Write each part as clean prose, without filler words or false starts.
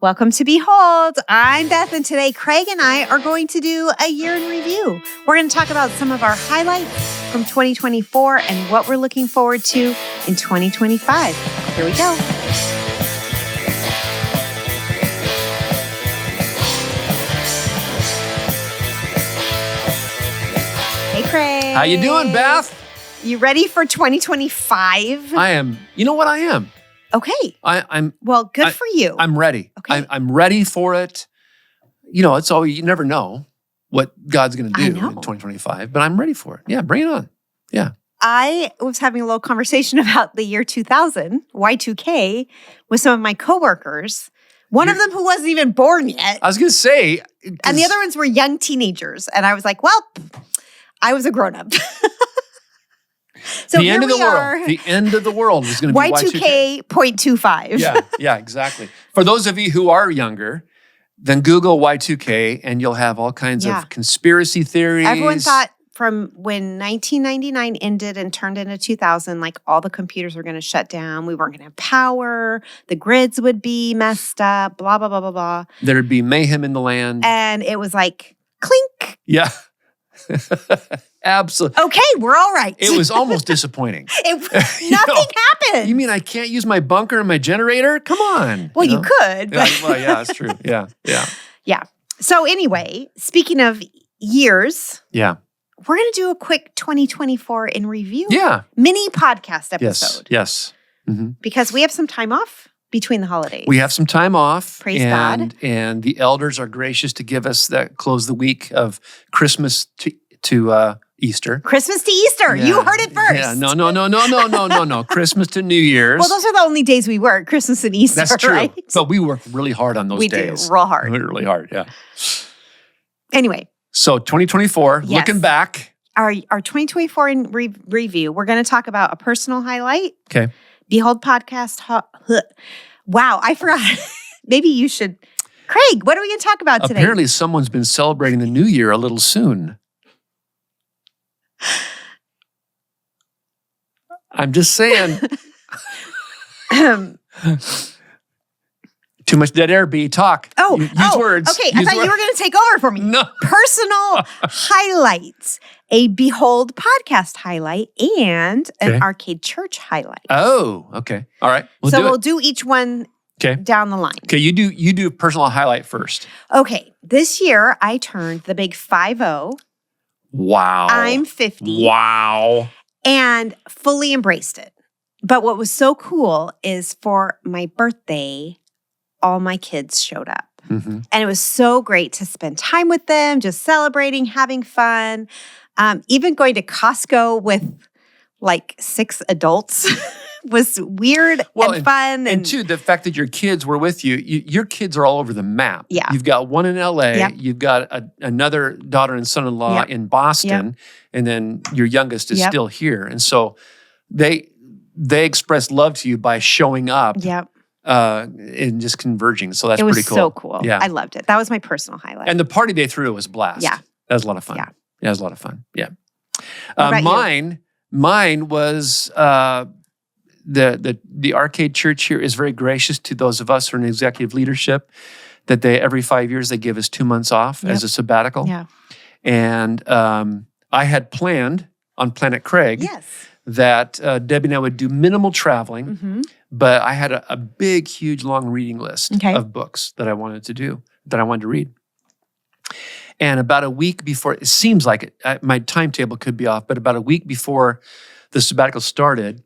Welcome to Behold. I'm Beth, and today Craig and I are going to do a year in review. We're going to talk about some of our highlights from 2024 and what we're looking forward to in 2025. Here we go. Hey, Craig. How you doing, Beth? You ready for 2025? I am. You know what I am? Okay. I'm. Well, good for you. I'm ready. Okay. I'm ready for it. You know, it's always, you never know what God's going to do in 2025, but I'm ready for it. Yeah, bring it on. Yeah. I was having a little conversation about the year 2000, Y2K, with some of my coworkers. One of them who wasn't even born yet. I was going to say. And the other ones were young teenagers. And I was like, well, I was a grown-up. So the end of the world. The end of the world is going to be Y2K 0.25. Yeah, exactly. For those of you who are younger, then Google Y2K and you'll have all kinds of conspiracy theories. Everyone thought from when 1999 ended and turned into 2000, like all the computers were going to shut down. We weren't going to have power. The grids would be messed up, blah, blah, blah, blah, blah. There'd be mayhem in the land. And it was like, clink. Yeah. Absolutely. Okay, we're all right. It was almost disappointing. Nothing happened. You mean I can't use my bunker and my generator? Come on. Well, you could. But That's true. Yeah. So anyway, speaking of years, we're going to do a quick 2024 in review. Yeah. Mini podcast episode. Yes. Mm-hmm. Because we have some time off between the holidays. We have some time off. Praise God. And the elders are gracious to give us that close the week of Christmas to Easter. Christmas to Easter. Yeah. You heard it first. Yeah. No. Christmas to New Year's. Well, those are the only days we work, Christmas and Easter. That's true. Right? But we work really hard on those days. We do, real hard. Really hard, yeah. Anyway. So 2024, looking back. Our 2024 in review, we're going to talk about a personal highlight. Okay. Behold podcast. Wow, I forgot. Maybe you should. Craig, what are we going to talk about today? Apparently someone's been celebrating the new year a little soon. I'm just saying. Too much dead air, B. Talk. Use words. Okay, I thought you were going to take over for me. No. Personal highlights. A Behold podcast highlight and an Arcade Church highlight. Oh, okay. All right. We'll do each one down the line. Okay, you do personal highlight first. Okay. This year, I turned the big 50. Wow. I'm 50. Wow. And fully embraced it. But what was so cool is for my birthday, all my kids showed up. Mm-hmm. And it was so great to spend time with them, just celebrating, having fun. Even going to Costco with like 6 adults was weird and fun. And two, the fact that your kids were with you, your kids are all over the map. Yeah. You've got one in LA, Yep. you've got another daughter and son-in-law in Boston, and then your youngest is still here. And so they express love to you by showing up. Yep. And just converging. So that's pretty cool. It was so cool. Yeah. I loved it. That was my personal highlight. And the party they threw was a blast. Yeah. That was a lot of fun. Yeah. It was a lot of fun. Yeah. What about Mine was the Arcade Church here is very gracious to those of us who are in executive leadership, that they every 5 years they give us 2 months off as a sabbatical. Yeah. And I had planned on Planet Craig that Debbie and I would do minimal traveling, but I had a big, huge, long reading list of books that I wanted to do, that I wanted to read. And about a week before, it seems like my timetable could be off, but about a week before the sabbatical started,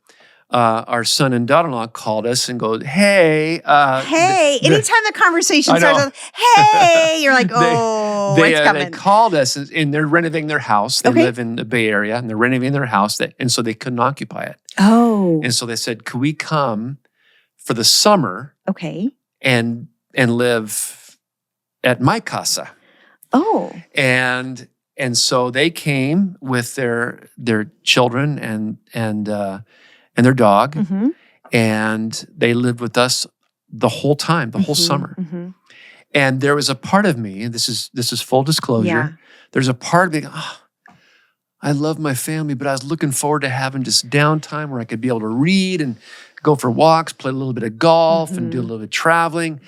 our son and daughter-in-law called us and go, hey. Anytime the conversation starts with, hey, you're like, it's coming. They called us and they're renovating their house. They live in the Bay Area and they're renovating their house, and so they couldn't occupy it. Oh. And so they said, could we come for the summer and live at my casa? Oh. And so they came with their children and their dog, and they lived with us the whole time, the whole summer. And there was a part of me, and this is full disclosure. There's a part of me, I love my family, but I was looking forward to having just downtime where I could be able to read and go for walks, play a little bit of golf, and do a little bit of traveling.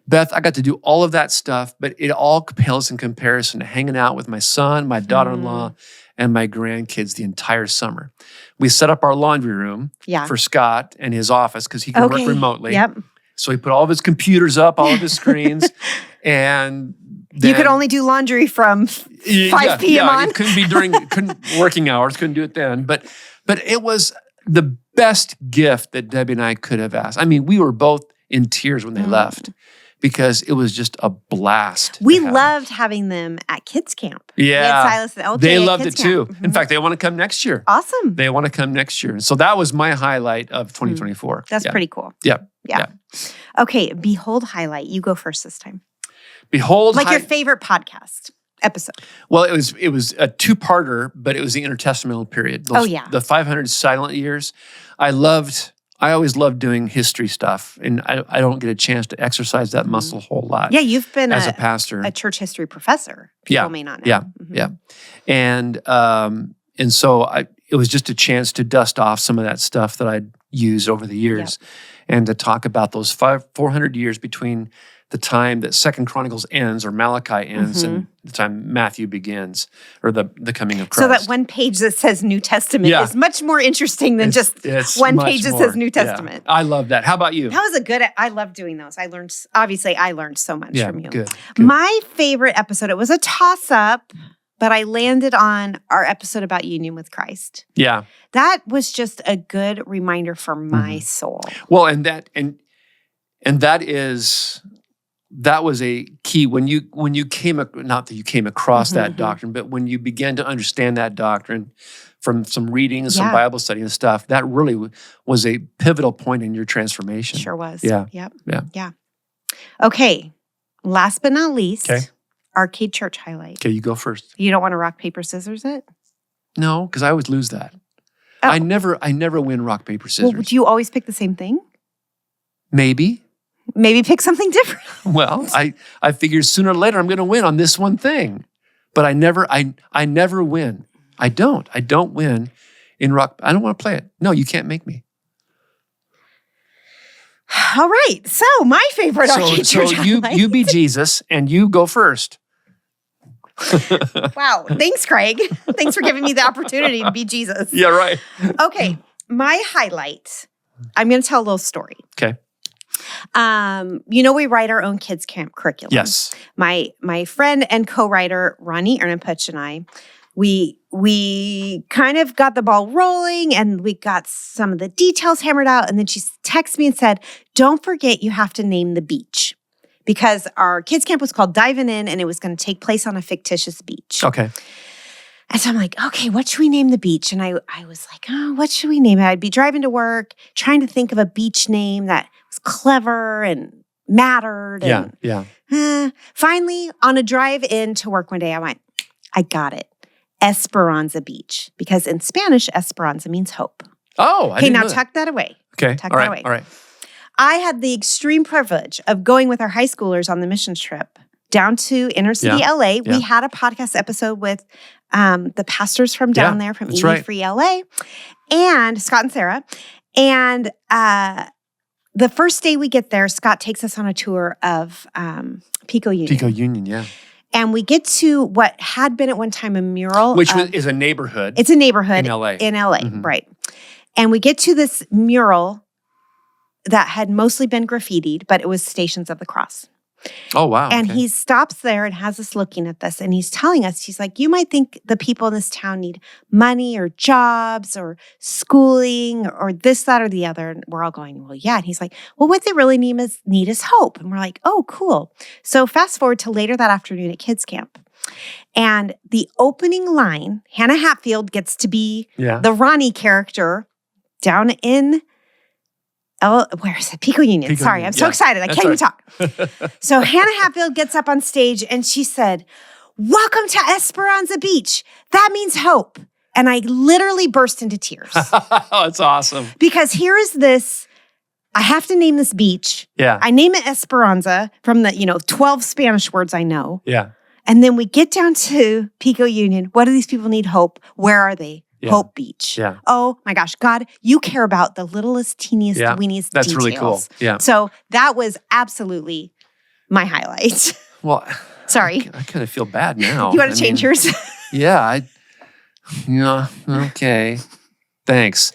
Beth, I got to do all of that stuff, but it all pales in comparison to hanging out with my son, my daughter-in-law, and my grandkids the entire summer. We set up our laundry room for Scott and his office because he can work remotely. Yep. So he put all of his computers up, all of his screens, and then, you could only do laundry from 5 p.m. on. It couldn't be during working hours. Couldn't do it then. But it was the best gift that Debbie and I could have asked. I mean, we were both in tears when they left because it was just a blast. We loved having them at kids camp. Yeah, we had Silas and LJ. They loved it camp. too. In fact, they want to come next year. Awesome. They want to come next year. So that was my highlight of 2024. That's pretty cool. Yeah. Okay, Behold highlight. You go first this time. Behold, your favorite podcast episode. Well, it was a two-parter, but it was the intertestamental period. The 500 silent years. I always loved doing history stuff, and I don't get a chance to exercise that muscle a whole lot. Yeah, you've been as a pastor, a church history professor. People may not know. Yeah. And so it was just a chance to dust off some of that stuff that I'd used over the years, and to talk about those 400 years between the time that 2 Chronicles ends or Malachi ends and the time Matthew begins, or the coming of Christ. So that one page that says New Testament is much more interesting than just one page that says New Testament. Yeah. I love that. How about you? That was I love doing those. I learned so much from you. Good. My favorite episode, it was a toss-up, but I landed on our episode about union with Christ. Yeah. That was just a good reminder for my soul. Well, and that was a key when you not that you came across that doctrine, but when you began to understand that doctrine from some reading and some Bible study and stuff, that really was a pivotal point in your transformation. Sure was. Yeah. Yep. Yeah. Okay. Last but not least, Arcade Church highlight. Okay, you go first. You don't want to rock, paper, scissors it? No, because I always lose that. Oh. I never win rock, paper, scissors. Well, do you always pick the same thing? Maybe pick something different. Well, I figure sooner or later I'm going to win on this one thing, but I never win. I don't win in rock. I don't want to play it. No, you can't make me. All right. So my favorite Arcade Church highlight. You be Jesus and you go first. Wow. Thanks, Craig. Thanks for giving me the opportunity to be Jesus. Yeah, right. Okay. My highlight. I'm going to tell a little story. Okay. We write our own kids camp curriculum. Yes. My friend and co-writer Ronnie Ernenpuch and I, we kind of got the ball rolling and we got some of the details hammered out. And then she texted me and said, "Don't forget you have to name the beach." Because our kids camp was called Diving In and it was going to take place on a fictitious beach. Okay. And so I'm like, okay, what should we name the beach? And I was like, what should we name it? I'd be driving to work, trying to think of a beach name that was clever and mattered. Finally, on a drive in to work one day, I went, I got it. Esperanza Beach. Because in Spanish, Esperanza means hope. Oh, I didn't know that. Tuck that away. Okay. Tuck that away. All right. I had the extreme privilege of going with our high schoolers on the missions trip down to inner city LA. Yeah. We had a podcast episode with the pastors from down there from EV Free LA and Scott and Sarah. And the first day we get there, Scott takes us on a tour of Pico Union. Pico Union, yeah. And we get to what had been at one time a mural. Which is a neighborhood. It's a neighborhood. In LA. Right. And we get to this mural that had mostly been graffitied, but it was Stations of the Cross. Oh, wow. And he stops there and has us looking at this. And he's telling us, he's like, you might think the people in this town need money or jobs or schooling or this, that, or the other. And we're all going, well, yeah. And he's like, well, what they really need is hope. And we're like, oh, cool. So fast forward to later that afternoon at kids camp. And the opening line, Hannah Hatfield gets to be the Ronnie character down in where is it? Pico Union. Sorry, I'm so excited. I can't even talk. So Hannah Hatfield gets up on stage and she said, "Welcome to Esperanza Beach. That means hope." And I literally burst into tears. Oh, it's awesome. Because here is this, I have to name this beach. Yeah. I name it Esperanza from the, 12 Spanish words I know. Yeah. And then we get down to Pico Union. What do these people need hope? Where are they? Yeah. Hope Beach. Yeah. Oh my gosh, God, you care about the littlest, teeniest, weeniest That's details. really cool. Yeah. So that was absolutely my highlight. Well, sorry. I kind of feel bad now. You want to change yours? Yeah. Okay. Thanks.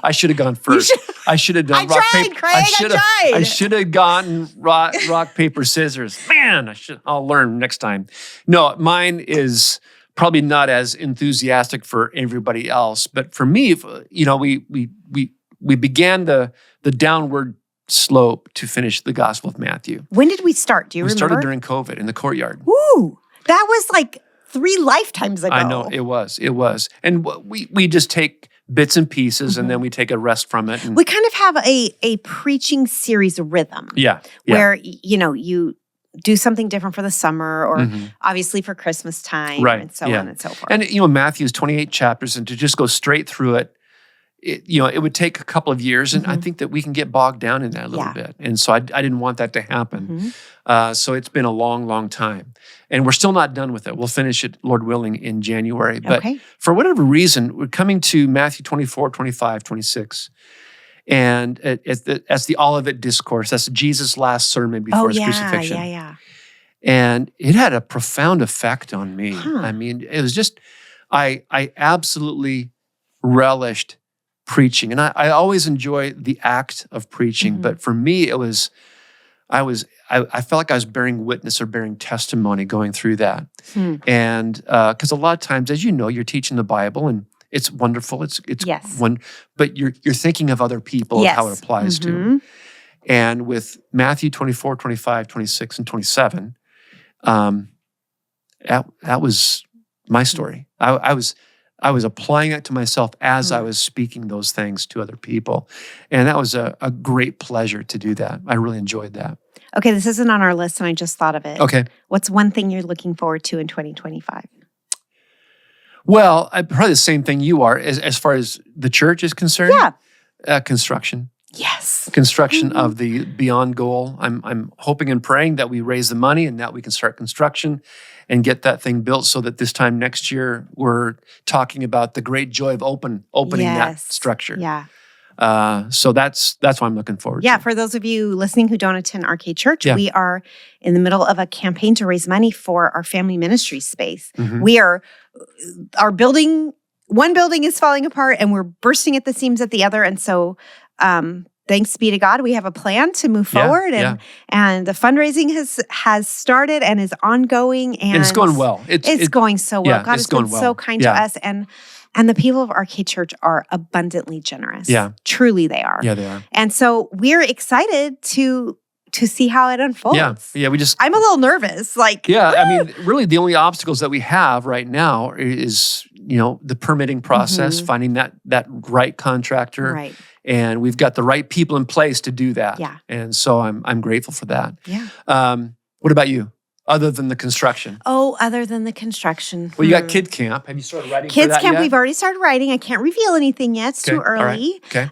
I should have gone first. I should have done rock, paper. Craig, I should have gotten rock, paper, scissors. Man, I'll learn next time. No, mine is probably not as enthusiastic for everybody else, but for me, we began the downward slope to finish the Gospel of Matthew. When did we start? Do you remember? We started during COVID in the courtyard. Ooh, that was like 3 lifetimes ago. I know, it was. And we just take bits and pieces, and then we take a rest from it. We kind of have a preaching series rhythm. Yeah. Where, you do something different for the summer or obviously for Christmas time and so on and so forth. And, Matthew's 28 chapters, and to just go straight through it, it would take a couple of years, and I think that we can get bogged down in that a little bit. And so I didn't want that to happen. So it's been a long, long time. And we're still not done with it. We'll finish it, Lord willing, in January. But for whatever reason, we're coming to Matthew 24, 25, 26. And that's the Olivet Discourse. That's Jesus' last sermon before his crucifixion. And it had a profound effect on me. I mean, it was just, I absolutely relished preaching. And I always enjoy the act of preaching. But for me, it was, I felt like I was bearing witness or bearing testimony going through that. And because a lot of times, as you know, you're teaching the Bible and it's wonderful. It's one, but you're thinking of other people and how it applies to. And with Matthew 24, 25, 26, and 27, that was my story. I was applying it to myself as I was speaking those things to other people. And that was a great pleasure to do that. I really enjoyed that. Okay, this isn't on our list, and I just thought of it. Okay. What's one thing you're looking forward to in 2025? Well, probably the same thing you are as far as the church is concerned. Yeah. Construction. Yes. Construction of the Beyond goal. I'm hoping and praying that we raise the money and that we can start construction and get that thing built so that this time next year we're talking about the great joy of opening that structure. Yeah. So that's what I'm looking forward to. Yeah, for those of you listening who don't attend Arcade Church, we are in the middle of a campaign to raise money for our family ministry space. We are, our building, one building is falling apart and we're bursting at the seams at the other. And so thanks be to God, we have a plan to move forward. And the fundraising has started and is ongoing. And it's going well. It's going so well. God has been so kind to us. And the people of Arcade Church are abundantly generous. Yeah. Truly they are. Yeah, they are. And so we're excited to see how it unfolds. Yeah. I'm a little nervous. I mean, really the only obstacles that we have right now is, the permitting process, finding that right contractor. Right. And we've got the right people in place to do that. Yeah. And so I'm grateful for that. Yeah. What about you? Other than the construction? Oh, other than the construction. Well, you got Kid Camp. Have you started writing for that Kids Camp, yet? we've already started writing. I can't reveal anything yet. It's too early. All right.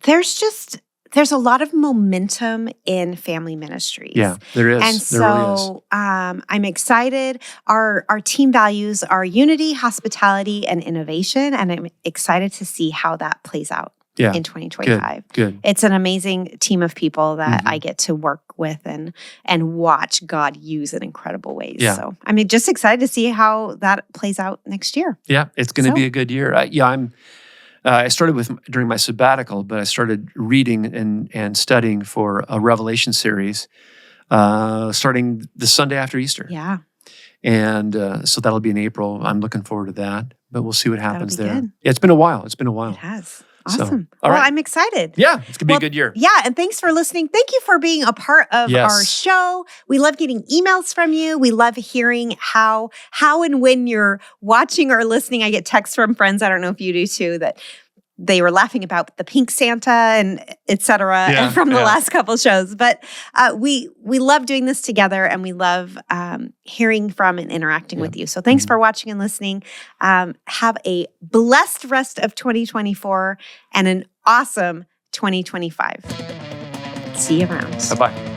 Okay. There's a lot of momentum in family ministries. Yeah, there is. And there really is. I'm excited. Our team values are unity, hospitality, and innovation. And I'm excited to see how that plays out in 2025. Good. It's an amazing team of people that I get to work with and watch God use in incredible ways. Yeah. So I'm just excited to see how that plays out next year. Yeah, it's going to be a good year. I started during my sabbatical, but I started reading and studying for a Revelation series starting the Sunday after Easter. Yeah. And so that'll be in April. I'm looking forward to that, but we'll see what happens there. Good. Yeah, it's been a while. It has. Awesome. So, well, I'm excited. Yeah, it's going to be a good year. Yeah, and thanks for listening. Thank you for being a part of our show. We love getting emails from you. We love hearing how and when you're watching or listening. I get texts from friends, I don't know if you do too, that they were laughing about the pink Santa and et cetera from the last couple shows. But we love doing this together and we love hearing from and interacting with you. So thanks for watching and listening. Have a blessed rest of 2024 and an awesome 2025. See you around. Bye-bye.